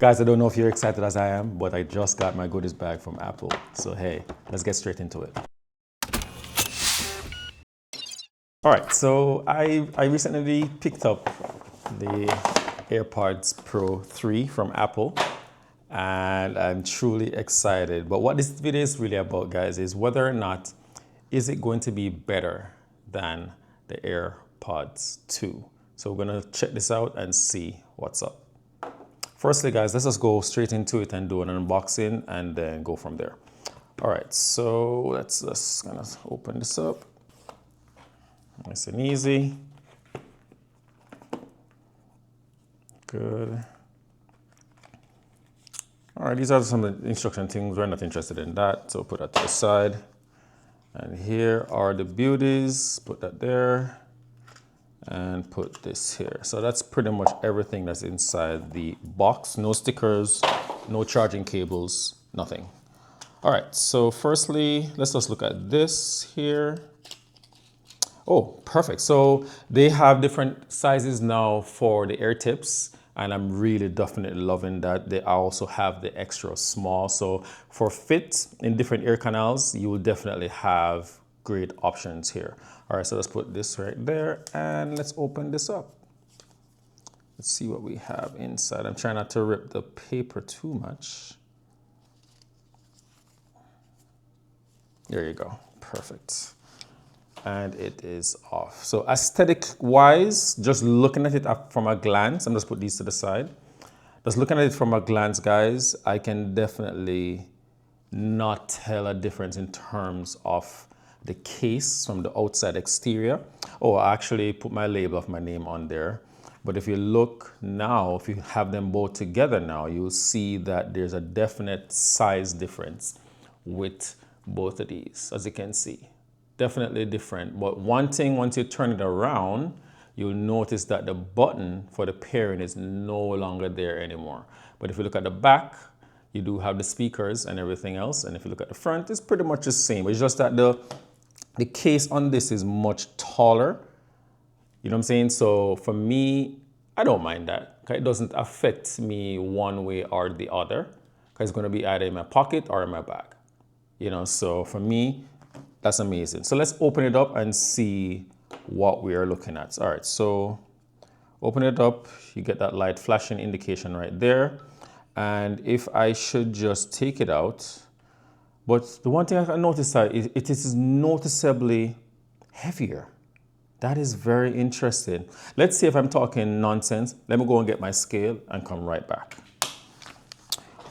Guys, I don't know if you're excited as I am, but I just got my goodies bag from Apple. So hey, let's get straight into it. All right, so I recently picked up the AirPods Pro 3 from Apple, and I'm truly excited. But what this video is really about, guys, is whether or not is it going to be better than the AirPods 2. So we're gonna check this out and see what's up. Firstly, guys, let's just go straight into it and do an unboxing and then go from there. All right, so let's just kind of open this up. Nice and easy. Good. All right, these are some of the instruction things. We're not interested in that, so put that to the side. And here are the beauties. Put that there. And put this here. So that's pretty much everything that's inside the box. No stickers, no charging cables, nothing. All right, so firstly, let's just look at this here. Oh, perfect. So they have different sizes now for the air tips, and I'm really definitely loving that. They also have the extra small. So for fit in different ear canals, you will definitely have great options here. All right, so let's put this right there and let's open this up. Let's see what we have inside. I'm trying not to rip the paper too much. There you go, perfect. And it is off. So aesthetic wise, just looking at it from a glance, I'm just put these to the side. Just looking at it from a glance, guys, I can definitely not tell a difference in terms of the case from the outside exterior. Oh, I actually put my label of my name on there. But if you look now, if you have them both together now, you'll see that there's a definite size difference with both of these, as you can see. Definitely different. But one thing, once you turn it around, you'll notice that the button for the pairing is no longer there anymore. But if you look at the back, you do have the speakers and everything else. And if you look at the front, it's pretty much the same. It's just that the case on this is much taller. You know what I'm saying? So for me, I don't mind that. Okay? It doesn't affect me one way or the other. Because it's going to be either in my pocket or in my bag. You know, so for me, that's amazing. So let's open it up and see what we are looking at. All right, so open it up. You get that light flashing indication right there. And if I should just take it out, but the one thing I noticed that it is noticeably heavier. That is very interesting. Let's see if I'm talking nonsense. Let me go and get my scale and come right back.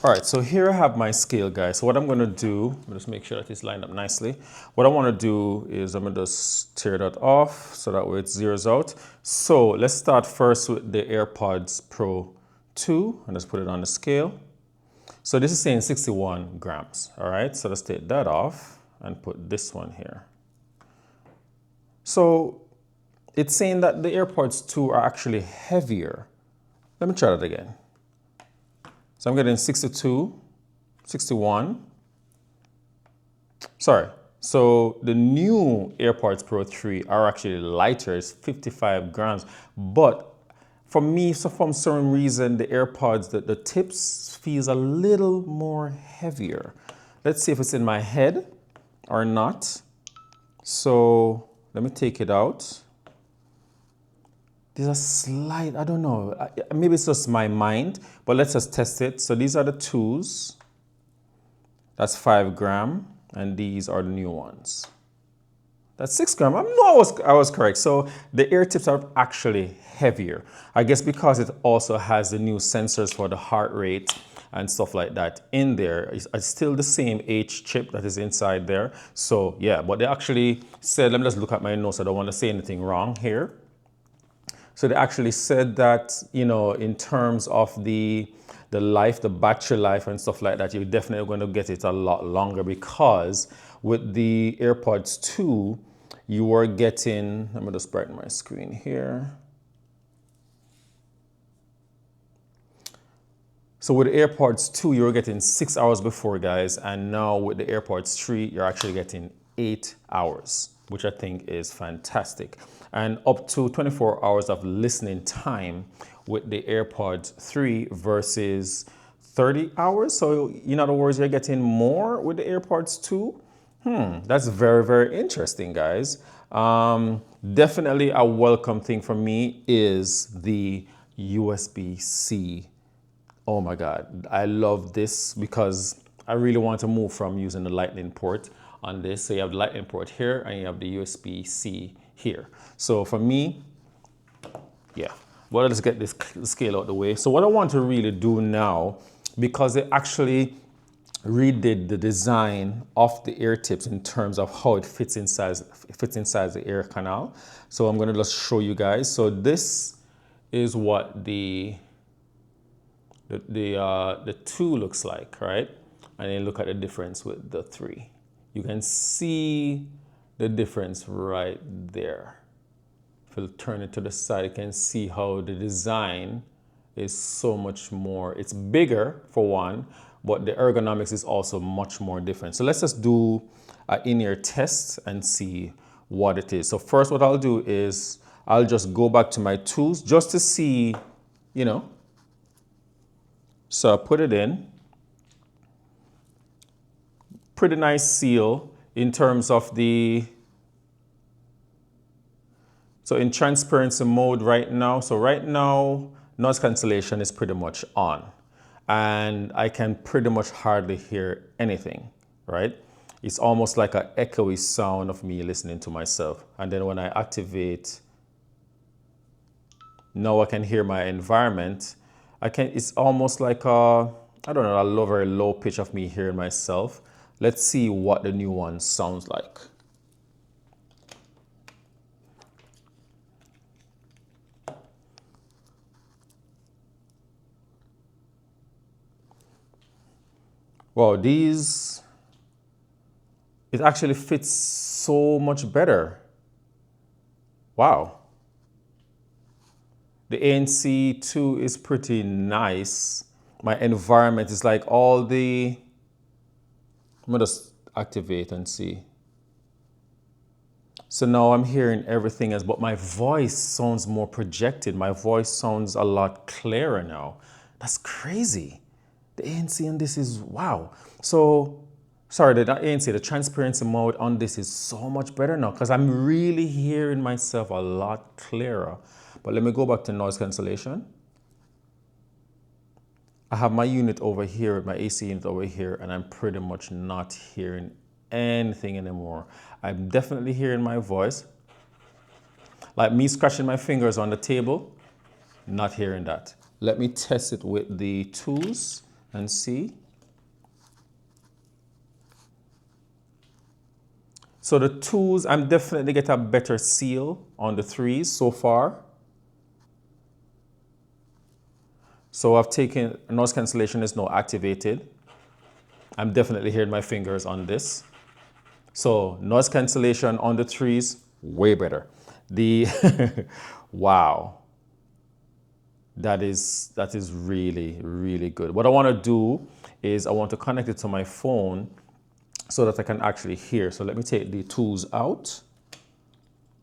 All right, so here I have my scale, guys. So what I'm gonna do, just make sure that it's lined up nicely. What I wanna do is I'm gonna just tear that off so that way it zeroes out. So let's start first with the AirPods Pro 2 and just put it on the scale. So this is saying 61 grams, all right? So let's take that off and put this one here. So it's saying that the AirPods 2 are actually heavier. Let me try that again. So I'm getting 62, 61. Sorry, so the new AirPods Pro 3 are actually lighter, it's 55 grams. But for me, so for some reason, the AirPods, the tips feels a little more heavier. Let's see if it's in my head or not. So let me take it out. There's a slight, I don't know, maybe it's just my mind, but let's just test it. So these are the 2s. That's 5 grams, and these are the new ones. That's 6 grams. I was correct. So the ear tips are actually heavier. I guess because it also has the new sensors for the heart rate and stuff like that in there. It's still the same H chip that is inside there. So yeah, but they actually said, let me just look at my notes. I don't want to say anything wrong here. So they actually said that, you know, in terms of the life, the battery life and stuff like that, you're definitely going to get it a lot longer because with the AirPods 2, you are getting, let me just brighten my screen here. So with the AirPods 2, you're getting 6 hours before, guys, and now with the AirPods 3, you're actually getting 8 hours, which I think is fantastic. And up to 24 hours of listening time with the AirPods 3 versus 30 hours. So in other words, you're getting more with the AirPods 2. That's very, very interesting, guys. Definitely a welcome thing for me is the USB-C. Oh my God, I love this because I really want to move from using the Lightning port on this. So you have the Lightning port here and you have the USB-C here. So for me, yeah, well, let's get this scale out the way. So what I want to really do now, because they actually redid the design of the ear tips in terms of how it fits inside the ear canal. So I'm going to just show you guys. So this is what the 2 looks like, right? And then look at the difference with the 3. You can see the difference right there. If you turn it to the side, you can see how the design is so much more. It's bigger for one, but the ergonomics is also much more different. So let's just do an in-ear test and see what it is. So first what I'll do is I'll just go back to my tools just to see, you know. So I put it in. Pretty nice seal in terms of the, so in transparency mode right now. So right now, noise cancellation is pretty much on. And I can pretty much hardly hear anything, right? It's almost like an echoey sound of me listening to myself. And then when I activate, now I can hear my environment. It's almost like a, I don't know, a very low pitch of me hearing myself. Let's see what the new one sounds like. Wow, it actually fits so much better. Wow. The ANC 2 is pretty nice. My environment is like all the, I'm gonna just activate and see. So now I'm hearing everything else, but my voice sounds more projected. My voice sounds a lot clearer now. That's crazy. The ANC on this is, wow. So, sorry, the ANC, the transparency mode on this is so much better now because I'm really hearing myself a lot clearer. But let me go back to noise cancellation. I have my unit over here, my AC unit over here, and I'm pretty much not hearing anything anymore. I'm definitely hearing my voice. Like me scratching my fingers on the table, not hearing that. Let me test it with the tools and see. So the tools, I'm definitely get a better seal on the 3s so far. So I've taken, noise cancellation is now activated. I'm definitely hearing my fingers on this. So noise cancellation on the 3s, way better. The, wow. That is really, really good. What I want to do is I want to connect it to my phone so that I can actually hear. So let me take the tools out.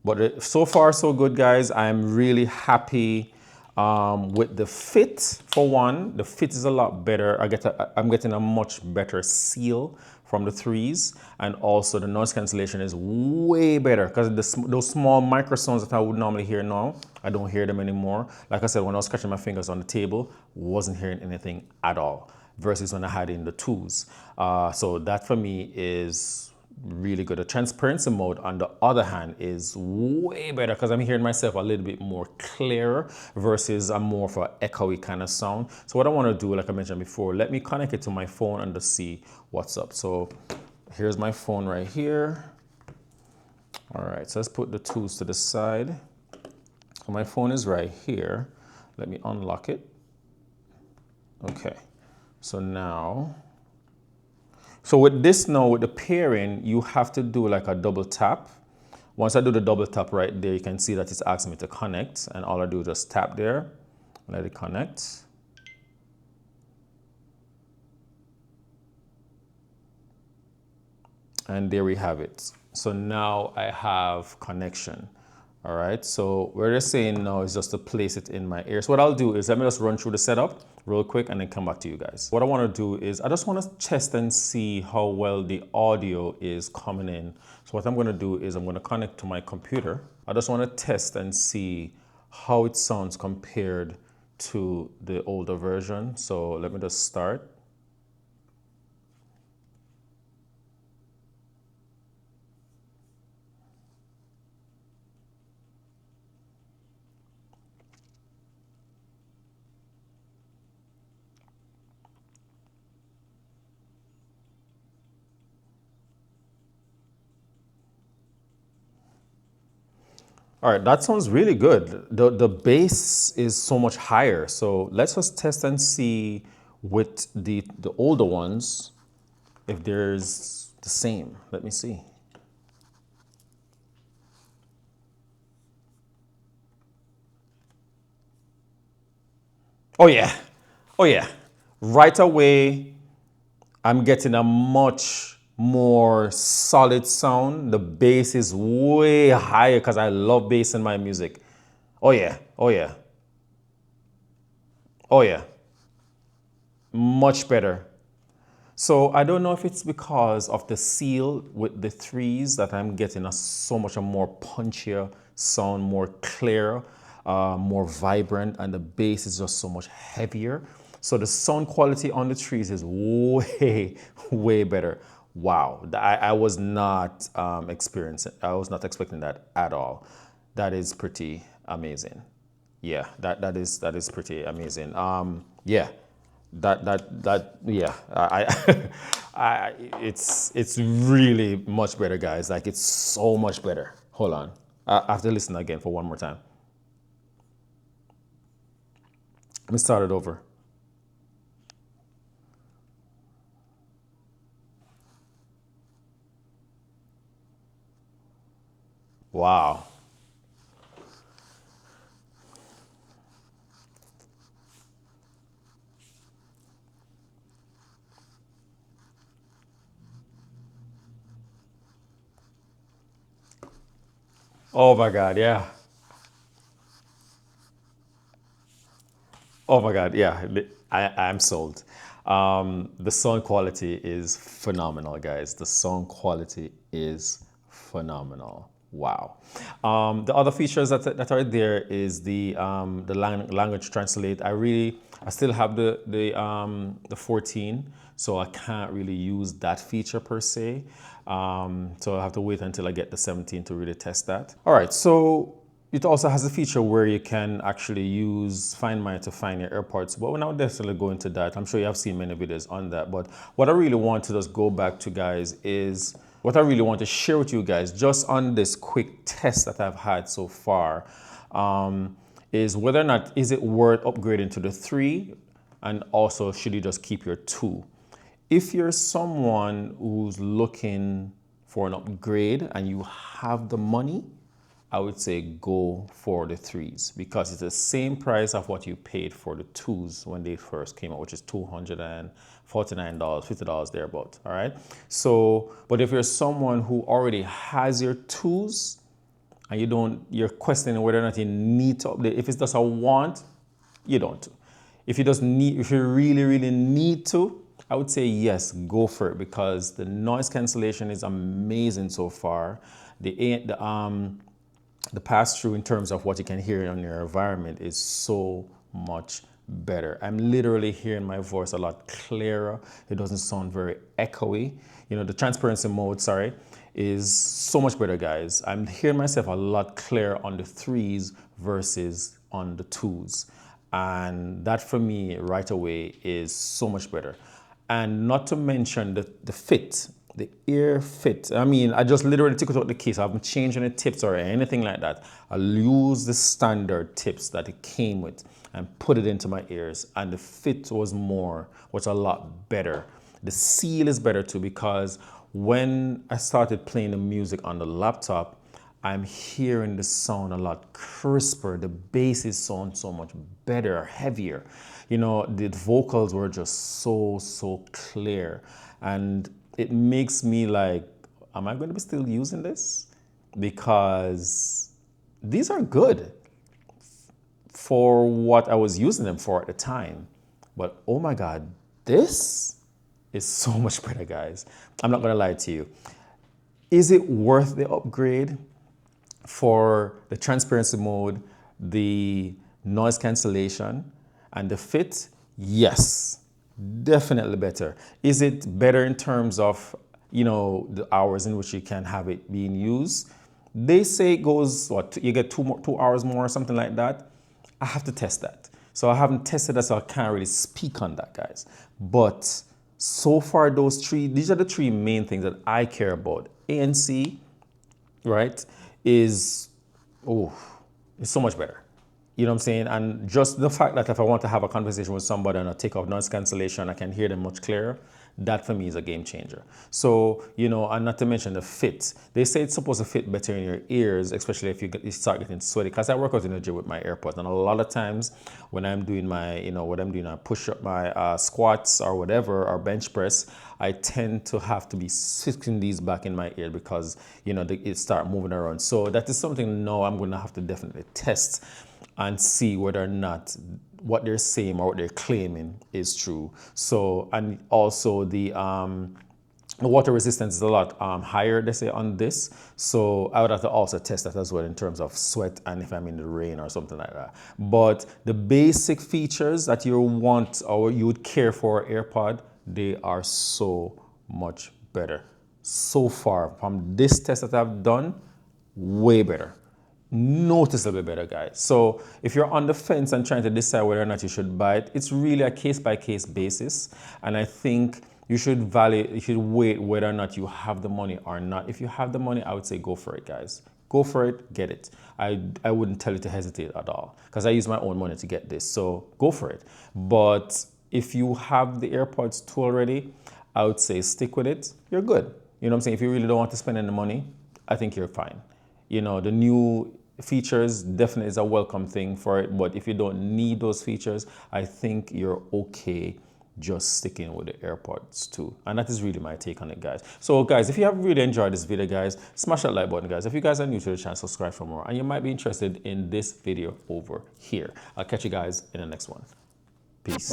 But so far, so good, guys. I'm really happy with the fit, for one. The fit is a lot better. I'm getting a much better seal from the 3s. And also the noise cancellation is way better because those small microsounds that I would normally hear now, I don't hear them anymore. Like I said, when I was scratching my fingers on the table, wasn't hearing anything at all versus when I had in the 2s. So that for me is really good. The transparency mode, on the other hand, is way better because I'm hearing myself a little bit more clearer versus a more of an echoey kind of sound. So what I want to do, like I mentioned before, let me connect it to my phone and just see what's up. So here's my phone right here. All right, so let's put the tools to the side. So my phone is right here. Let me unlock it. Okay, so now, so with this now, with the pairing, you have to do like a double tap. Once I do the double tap right there, you can see that it's asking me to connect. And all I do is just tap there, let it connect. And there we have it. So now I have connection. All right, so what they're saying now is just to place it in my ear. So what I'll do is let me just run through the setup real quick and then come back to you guys. What I want to do is I just want to test and see how well the audio is coming in. So what I'm going to do is I'm going to connect to my computer. I just want to test and see how it sounds compared to the older version. So let me just start. All right, that sounds really good. The bass is so much higher. So let's just test and see with the older ones if there's the same. Let me see. Oh yeah. Oh yeah. Right away, I'm getting a much more solid sound. The bass is way higher because I love bass in my music. Oh yeah. Oh yeah. Oh yeah. Much better. So I don't know if it's because of the seal with the threes that I'm getting a so much a more punchier sound, more clear, more vibrant, and the bass is just so much heavier. So the sound quality on the trees is way, way better. Wow, I was not experiencing, I was not expecting that at all. That is pretty amazing. Yeah, that is pretty amazing. Yeah, yeah. I it's really much better, guys. Like it's so much better. Hold on, I have to listen again for one more time. Let me start it over. Wow. Oh my God. Yeah. Oh my God, yeah, I'm sold. The sound quality is phenomenal, guys. The sound quality is phenomenal. Wow. The other features that are there is the language translate. I still have the 14, so I can't really use that feature per se. So I have to wait until I get the 17 to really test that. All right, so it also has a feature where you can actually use Find My to find your AirPods, but we're not necessarily go into that. I'm sure you have seen many videos on that, but what I really want to just go back to, guys, is what I really want to share with you guys just on this quick test that I've had so far, is whether or not is it worth upgrading to the 3, and also should you just keep your 2. If you're someone who's looking for an upgrade and you have the money, I would say go for the 3s because it's the same price of what you paid for the 2s when they first came out, which is $249, $50 thereabout. All right. So, but if you're someone who already has your 2s and you're questioning whether or not you need to update, if it's just a want, you don't. If you really, really need to, I would say yes, go for it because the noise cancellation is amazing so far. The pass through in terms of what you can hear on your environment is so much better. I'm literally hearing my voice a lot clearer. It doesn't sound very echoey. The transparency mode, sorry, is so much better, guys. I'm hearing myself a lot clearer on the 3s versus on the 2s. And that for me right away is so much better. And not to mention the fit, the ear fit. I mean, I just literally took it out the case. I haven't changed any tips or anything like that. I'll use the standard tips that it came with and put it into my ears. And the fit was a lot better. The seal is better too because when I started playing the music on the laptop, I'm hearing the sound a lot crisper. The basses sound so much better, heavier. The vocals were just so clear. And it makes me like, am I going to be still using this? Because these are good for what I was using them for at the time. But oh my God, this is so much better, guys. I'm not gonna lie to you. Is it worth the upgrade for the transparency mode, the noise cancellation, and the fit? Yes, definitely better. Is it better in terms of, you know, the hours in which you can have it being used? They say it goes, what, you get 2 hours more or something like that. I have to test that. So I haven't tested that, so I can't really speak on that, guys. But so far, these are the three main things that I care about. ANC, right, is, oh, it's so much better. You know what I'm saying? And just the fact that if I want to have a conversation with somebody and I take off noise cancellation, I can hear them much clearer. That for me is a game changer. So, you know, and not to mention the fit. They say it's supposed to fit better in your ears, especially if you start getting sweaty. Because I work out in the gym with my AirPods, and a lot of times when I'm doing my, you know, what I'm doing, I push up my squats or whatever, or bench press, I tend to have to be sticking these back in my ear because, you know, it start moving around. So that is something now I'm going to have to definitely test and see whether or not what they're saying or what they're claiming is true. So, and also the water resistance is a lot higher, they say, on this. So I would have to also test that as well in terms of sweat and if I'm in the rain or something like that. But the basic features that you want or you would care for AirPod, they are so much better. So far from this test that I've done, way better. Noticeably better, guys. So if you're on the fence and trying to decide whether or not you should buy it, it's really a case-by-case basis. And I think you should wait whether or not you have the money or not. If you have the money, I would say go for it, guys. Go for it, get it. I wouldn't tell you to hesitate at all because I use my own money to get this. So go for it. But if you have the AirPods 2 already, I would say stick with it. You're good. You know what I'm saying? If you really don't want to spend any money, I think you're fine. You know, the new features definitely is a welcome thing for it, but if you don't need those features, I think you're okay just sticking with the AirPods 2. And that is really my take on it, guys. So guys, if you have really enjoyed this video, guys, smash that like button, guys. If you guys are new to the channel, subscribe for more, and you might be interested in this video over here. I'll catch you guys in the next one. Peace.